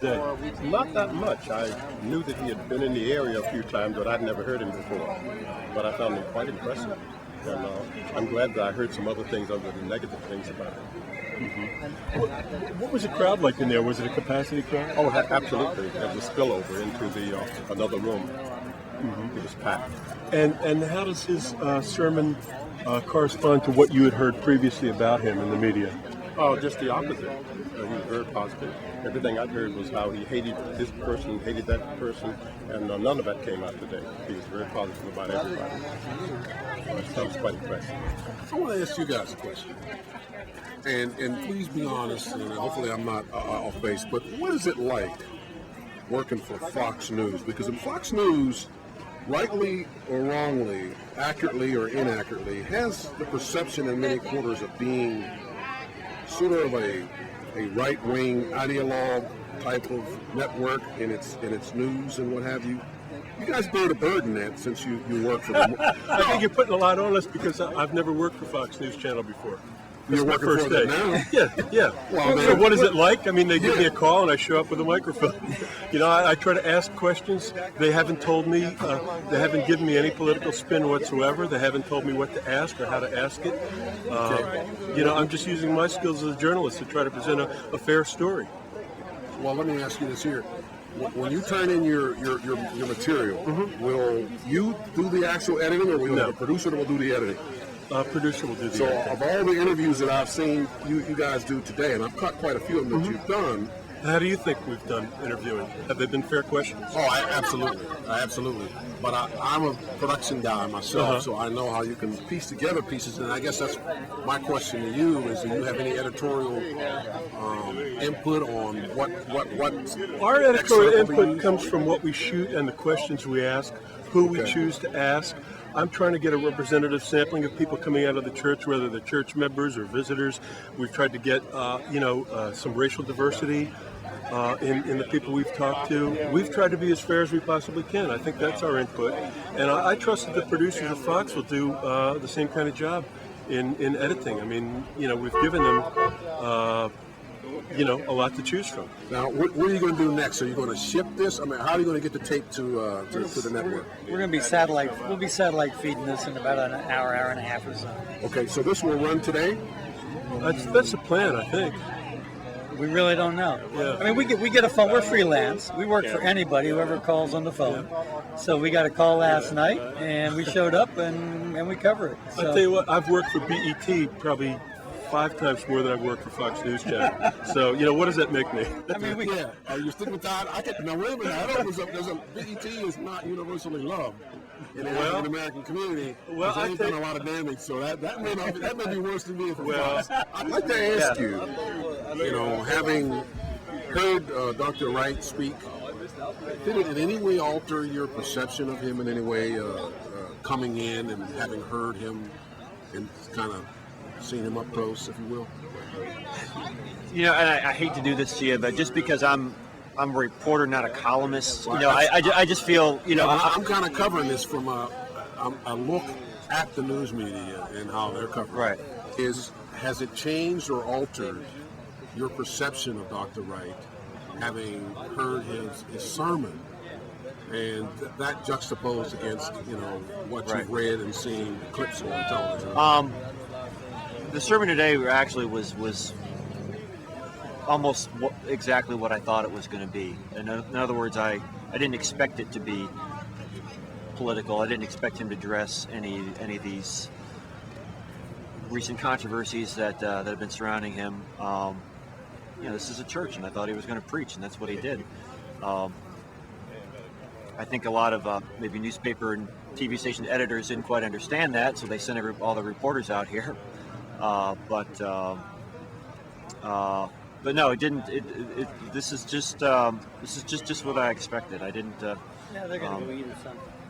day? Not that much. I knew that he had been in the area a few times, but I'd never heard him before. But I found him quite impressive. And I'm glad that I heard some other things other than negative things about him. What was the crowd like in there? Was it a capacity crowd? Oh, absolutely. There was a spillover into the another room. It was packed. And how does his sermon correspond to what you had heard previously about him in the media? Oh, just the opposite. He was very positive. Everything I'd heard was how he hated this person, hated that person, and none of that came out today. He was very positive about everybody. That was quite impressive. I want to ask you guys a question. And please be honest, and hopefully I'm not off base, but what is it like working for Fox News? Because in Fox News, rightly or wrongly, accurately or inaccurately, has the perception in many quarters of being sort of a right-wing ideologue type of network in its news and what have you. You guys bear the burden that since you work for them. I think you're putting a lot on us because I've never worked for Fox News Channel before. You're working first for day. them now? Yeah. Well, So what is it like? I mean, they give me a call and I show up with a microphone. I try to ask questions. They haven't told me, they haven't given me any political spin whatsoever. They haven't told me what to ask or how to ask it. I'm just using my skills as a journalist to try to present a fair story. Well, let me ask you this here. When you turn in your material, will you do the actual editing or will you have a producer that will do the editing? Producer will do the So editing. of all the interviews that I've seen you guys do today, and I've cut quite a few of them that you've done. How do you think we've done interviewing? Have they been fair questions? Oh, absolutely. But I'm a production guy myself, so I know how you can piece together pieces. And I guess that's my question to you: is do you have any editorial input on what? Our editorial input comes from what we shoot and the questions we ask, who we choose to ask. I'm trying to get a representative sampling of people coming out of the church, whether they're church members or visitors. We've tried to get, some racial diversity in the people we've talked to. We've tried to be as fair as we possibly can. I think that's our input. And I trust that the producers of Fox will do the same kind of job in editing. I mean, we've given them a lot to choose from. Now, what are you going to do next? Are you going to ship this? I mean, how are you going to get the tape to the network? We're going to be satellite. We'll be satellite feeding this in about an hour and a half or so. Okay, so this will run today? That's the plan, I think. We really don't know. Yeah. I mean, we get a phone. We're freelance. We work for anybody, whoever calls on the phone. So we got a call last night, and we showed up, and we cover it. So. I'll tell you what, I've worked for BET probably 5 times more than I've worked for Fox News Channel. So, what does that make me? I mean, are you stigmatized? Now, wait a minute. I know BET is not universally loved in the African American community. Well, they ain't done a lot of damage, so that may be worse than being for Fox. I'd like to ask you, having heard Dr. Wright speak, did it in any way alter your perception of him in any way, coming in and having heard him and kind of seen him up close, if you will? And I hate to do this to you, but just because I'm a reporter, not a columnist, I just feel, I'm kind of covering this from a look at the news media and how they're covering. Right. Has it changed or altered your perception of Dr. Wright, having heard his sermon, and that juxtaposed against what you've read and seen clips on television? The sermon today actually was almost exactly what I thought it was going to be. In other words, I didn't expect it to be political. I didn't expect him to address any of these recent controversies that have been surrounding him. This is a church, and I thought he was going to preach, and that's what he did. I think a lot of maybe newspaper and TV station editors didn't quite understand that, so they sent all the reporters out here. But no, it didn't. This is just what I expected. I didn't. Yeah, they're going to go eat or something.